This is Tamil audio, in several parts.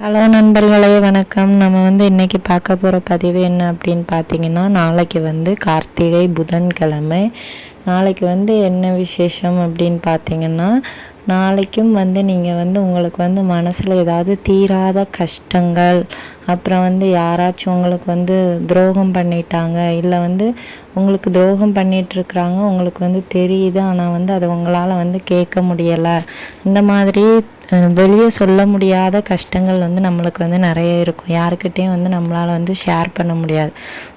ஹலோ நண்பர்களே, வணக்கம். நம்ம இன்றைக்கி பார்க்க போகிற பதிவு என்ன அப்படின்னு பார்த்தீங்கன்னா, நாளைக்கு கார்த்திகை புதன்கிழமை. நாளைக்கு என்ன விசேஷம் அப்படின்னு பார்த்தீங்கன்னா, நாளைக்கும் நீங்கள் உங்களுக்கு மனசில் ஏதாவது தீராத கஷ்டங்கள், அப்புறம் யாராச்சும் உங்களுக்கு துரோகம் பண்ணிட்டாங்க, இல்லை உங்களுக்கு துரோகம் பண்ணிகிட்ருக்குறாங்க, உங்களுக்கு தெரியுது, ஆனால் அதை உங்களால் கேட்க முடியலை. இந்த மாதிரி வெளியே சொல்ல முடியாத கஷ்டங்கள் நம்மளுக்கு நிறைய இருக்கும். யாருக்கிட்டேயும் நம்மளால் ஷேர் பண்ண முடியாது.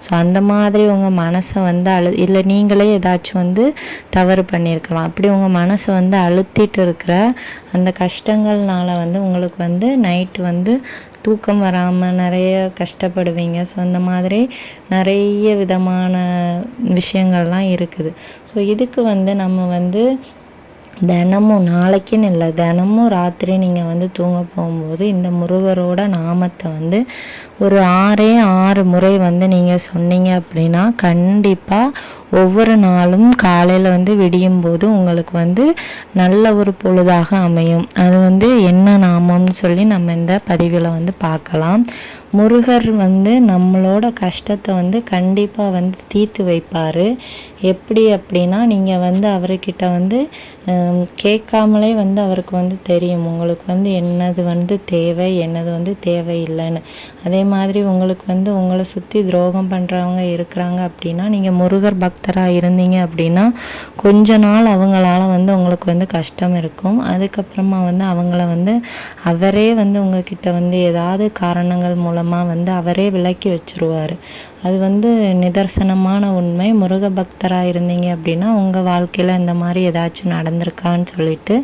ஸோ அந்த மாதிரி உங்கள் மனசை இல்லை நீங்களே ஏதாச்சும் தவறு பண்ணியிருக்கலாம். அப்படி உங்கள் மனசை அழுத்திட்டு இருக்கிற அந்த கஷ்டங்கள்னால உங்களுக்கு நைட்டு தூக்கம் வராமல் நிறைய கஷ்டப்படுவீங்க. ஸோ அந்த மாதிரி நிறைய விதமான விஷயங்கள்லாம் இருக்குது. ஸோ இதுக்கு நம்ம தினமும் நாளைக்குன்னு இல்லை, தினமும் ராத்திரி நீங்கள் தூங்க போகும்போது இந்த முருகரோட நாமத்தை ஒரு 6 முறை நீங்கள் சொன்னீங்க அப்படின்னா கண்டிப்பாக ஒவ்வொரு நாளும் காலையில் விடியும் போது உங்களுக்கு நல்ல ஒரு பொழுதாக அமையும். அது என்ன நாமம்னு சொல்லி நம்ம இந்த பதிவில் பார்க்கலாம். முருகர் நம்மளோட கஷ்டத்தை கண்டிப்பாக தீர்த்து வைப்பார். எப்படி அப்படின்னா, நீங்கள் அவர்கிட்ட கேட்காமலே அவருக்கு தெரியும் உங்களுக்கு என்னது தேவை, என்னது தேவையில்லைன்னு. அதே மாதிரி உங்களுக்கு உங்களை சுற்றி துரோகம் பண்ணுறவங்க இருக்கிறாங்க அப்படின்னா, நீங்கள் முருகர் பக்தராக இருந்தீங்க அப்படின்னா கொஞ்ச நாள் அவங்களால உங்களுக்கு கஷ்டம் இருக்கும். அதுக்கப்புறமா அவங்கள அவரே உங்ககிட்ட ஏதாவது காரணங்கள் மூலமாக அவரே விலக்கி வச்சுருவார். அது நிதர்சனமான உண்மை. முருக பக்தராக இருந்தீங்க அப்படின்னா உங்கள் வாழ்க்கையில் இந்த மாதிரி ஏதாச்சும் நடந்திருக்கான்னு சொல்லிட்டு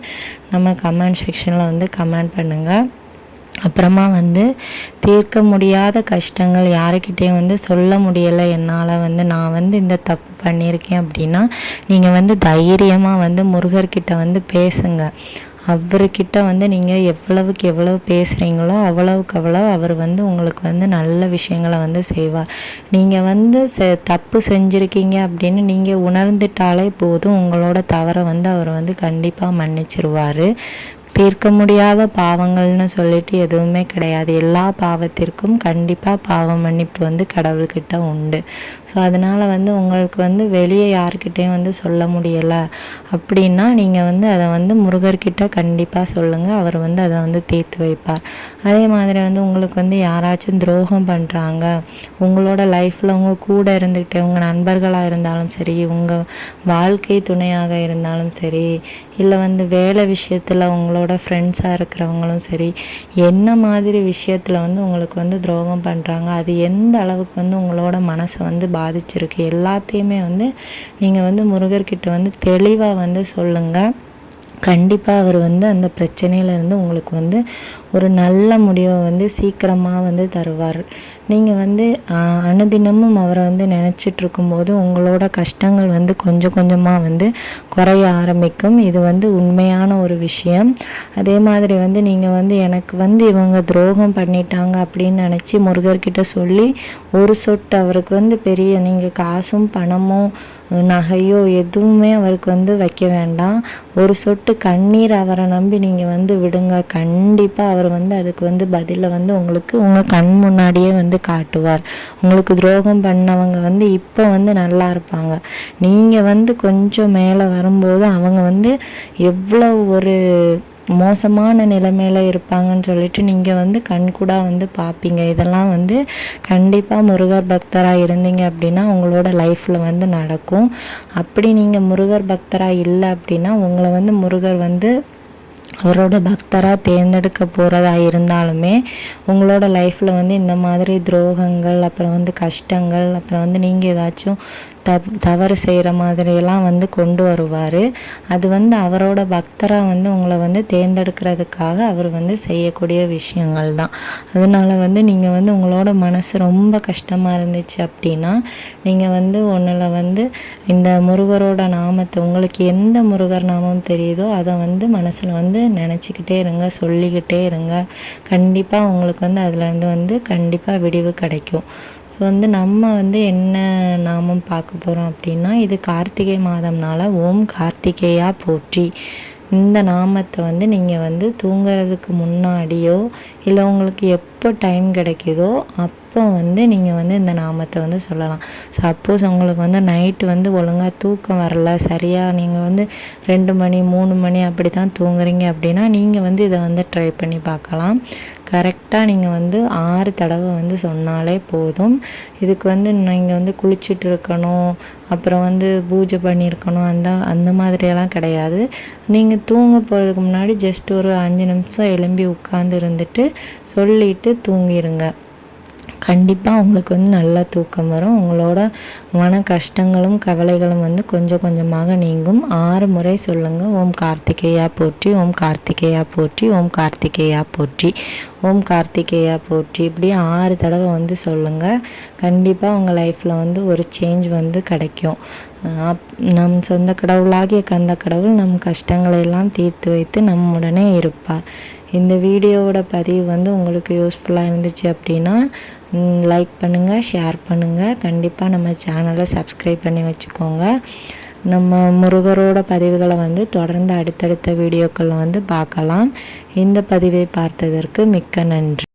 நம்ம கமெண்ட் செக்ஷனில் கமெண்ட் பண்ணுங்கள். அப்புறமா தீர்க்க முடியாத கஷ்டங்கள் யாருக்கிட்டேயும் சொல்ல முடியலை என்னால், நான் இந்த தப்பு பண்ணியிருக்கேன் அப்படின்னா நீங்கள் தைரியமாக முருகர்கிட்ட பேசுங்க. அவர்கிட்ட நீங்கள் எவ்வளவுக்கு எவ்வளவு பேசுகிறீங்களோ அவ்வளவுக்கு அவ்வளோ அவர் உங்களுக்கு நல்ல விஷயங்களை செய்வார். நீங்கள் தப்பு செஞ்சுருக்கீங்க அப்படின்னு நீங்கள் உணர்ந்துட்டாலே போதும், உங்களோட தவறை அவர் கண்டிப்பாக மன்னிச்சிருவார். தீர்க்க முடியாத பாவங்கள்னு சொல்லிட்டு எதுவுமே கிடையாது. எல்லா பாவத்திற்கும் கண்டிப்பாக பாவ மன்னிப்பு கடவுள்கிட்ட உண்டு. ஸோ அதனால் உங்களுக்கு வெளியே யார்கிட்டையும் சொல்ல முடியலை அப்படின்னா நீங்கள் அதை முருகர்கிட்ட கண்டிப்பாக சொல்லுங்கள். அவர் அதை தீர்த்து வைப்பார். அதே மாதிரி உங்களுக்கு யாராச்சும் துரோகம் பண்ணுறாங்க, உங்களோட லைஃப்பில் உங்கள் கூட இருந்துக்கிட்டே உங்கள் நண்பர்களாக இருந்தாலும் சரி, உங்கள் வாழ்க்கை துணையாக இருந்தாலும் சரி, இல்லை வேலை விஷயத்தில் உங்களோட ஃப்ரெண்ட்ஸாக இருக்கிறவங்களும் சரி, என்ன மாதிரி விஷயத்தில் உங்களுக்கு துரோகம் பண்ணுறாங்க, அது எந்த அளவுக்கு உங்களோட மனசை பாதிச்சிருக்கு, எல்லாத்தையுமே நீங்கள் முருகர்கிட்ட தெளிவாக சொல்லுங்கள். கண்டிப்பாக அவர் அந்த பிரச்சனையிலேருந்து உங்களுக்கு ஒரு நல்ல முடிவை சீக்கிரமாக தருவார். நீங்கள் அனுதினமும் அவரை நினச்சிட்டு இருக்கும்போது உங்களோட கஷ்டங்கள் கொஞ்சம் கொஞ்சமாக குறைய ஆரம்பிக்கும். இது உண்மையான ஒரு விஷயம். அதே மாதிரி நீங்கள் எனக்கு இவங்க துரோகம் பண்ணிட்டாங்க அப்படின்னு நினச்சி முருகர்கிட்ட சொல்லி ஒரு சொட்டு அவருக்கு பெரிய நீங்கள் காசும் பணமோ நகையோ எதுவுமே அவருக்கு வைக்க வேண்டாம். ஒரு சொட்டு கண்ணீர் அவரை நம்பி நீங்கள் விடுங்க. கண்டிப்பாக அவர் அதுக்கு பதிலை உங்களுக்கு உங்கள் கண் முன்னாடியே காட்டுவார். உங்களுக்கு துரோகம் பண்ணவங்க இப்போ நல்லா இருப்பாங்க. நீங்கள் கொஞ்சம் மேலே வரும்போது அவங்க எவ்வளோ ஒரு மோசமான நிலைமையில் இருப்பாங்கன்னு சொல்லிட்டு நீங்கள் கண்கூடாக பார்ப்பீங்க. இதெல்லாம் கண்டிப்பாக முருகர் பக்தராக இருந்தீங்க அப்படின்னா உங்களோட லைஃப்பில் நடக்கும். அப்படி நீங்கள் முருகர் பக்தராக இல்லை அப்படின்னா உங்களை முருகர் அவரோட பக்தராக தேர்ந்தெடுக்க போகிறதா இருந்தாலுமே உங்களோட லைஃப்பில் இந்த மாதிரி துரோகங்கள், அப்புறம் கஷ்டங்கள், அப்புறம் நீங்கள் ஏதாச்சும் தவறு செய்கிற மாதிரியெல்லாம் கொண்டு வருவார். அது அவரோட பக்தராக உங்களை தேர்ந்தெடுக்கிறதுக்காக அவர் செய்யக்கூடிய விஷயங்கள் தான். அதனால் நீங்கள் உங்களோட மனசு ரொம்ப கஷ்டமாக இருந்துச்சு அப்படின்னா நீங்கள் ஒன்றில் இந்த முருகரோட நாமத்தை, உங்களுக்கு எந்த முருகர் நாமம் தெரியுதோ அதை மனசில் நினச்சிக்கிட்டே இருங்க, சொல்லிக்கிட்டே இருங்க. கண்டிப்பாக உங்களுக்கு அதுலேருந்து கண்டிப்பாக விடிவு கிடைக்கும். ஸோ நம்ம என்ன நாமம் பார்க்க போகிறோம் அப்படின்னா, இது கார்த்திகை மாதம்னால ஓம் கார்த்திகேயா போற்றி. இந்த நாமத்தை வந்து நீங்கள் வந்து தூங்குறதுக்கு முன்னாடியோ இல்லை உங்களுக்கு எப்போ டைம் கிடைக்குதோ அப்போ வந்து நீங்கள் வந்து இந்த நாமத்தை வந்து சொல்லலாம். சப்போஸ் உங்களுக்கு வந்து நைட்டு வந்து ஒழுங்காக தூக்கம் வரல, சரியாக நீங்கள் வந்து 2 மணி 3 மணி அப்படி தான் தூங்குறீங்க அப்படின்னா நீங்கள் வந்து இதை வந்து ட்ரை பண்ணி பார்க்கலாம். கரெக்டாக நீங்கள் வந்து 6 தடவை வந்து சொன்னாலே போதும். இதுக்கு வந்து நீங்கள் வந்து குளிச்சுட்டு இருக்கணும், அப்புறம் வந்து பூஜை பண்ணியிருக்கணும், அந்த மாதிரியெல்லாம் கிடையாது. நீங்கள் தூங்க போகிறதுக்கு முன்னாடி ஜஸ்ட் ஒரு 5 நிமிஷம் எழும்பி உட்காந்து இருந்துட்டு சொல்லிவிட்டு தூங்கிடுங்க. கண்டிப்பாக உங்களுக்கு வந்து நல்லா தூக்கம் வரும். உங்களோட மன கஷ்டங்களும் கவலைகளும் வந்து கொஞ்சம் கொஞ்சமாக நீங்கும். 6 முறை சொல்லுங்கள். ஓம் கார்த்திகேயா போற்றி, ஓம் கார்த்திகேயா போற்றி, ஓம் கார்த்திகேயா போற்றி, ஓம் கார்த்திகேயா போற்றி, இப்படி 6 தடவை வந்து சொல்லுங்கள். கண்டிப்பாக உங்கள் லைஃப்பில் வந்து ஒரு சேஞ்ச் வந்து கிடைக்கும். நம் சொந்த கடவுளாகிய கந்த கடவுள் நம் கஷ்டங்களை எல்லாம் தீர்த்து வைத்து நம்முடனே இருப்பார். இந்த வீடியோவோட பதிவு வந்து உங்களுக்கு யூஸ்ஃபுல்லாக இருந்துச்சு அப்படின்னா லைக் பண்ணுங்கள், ஷேர் பண்ணுங்கள். கண்டிப்பாக நம்ம சேனலை சப்ஸ்கிரைப் பண்ணி வச்சுக்கோங்க. நம்ம முருகரோட பதிவுகளை வந்து தொடர்ந்து அடுத்தடுத்த வீடியோக்களில் வந்து பார்க்கலாம். இந்த பதிவை பார்த்ததற்கு மிக்க நன்றி.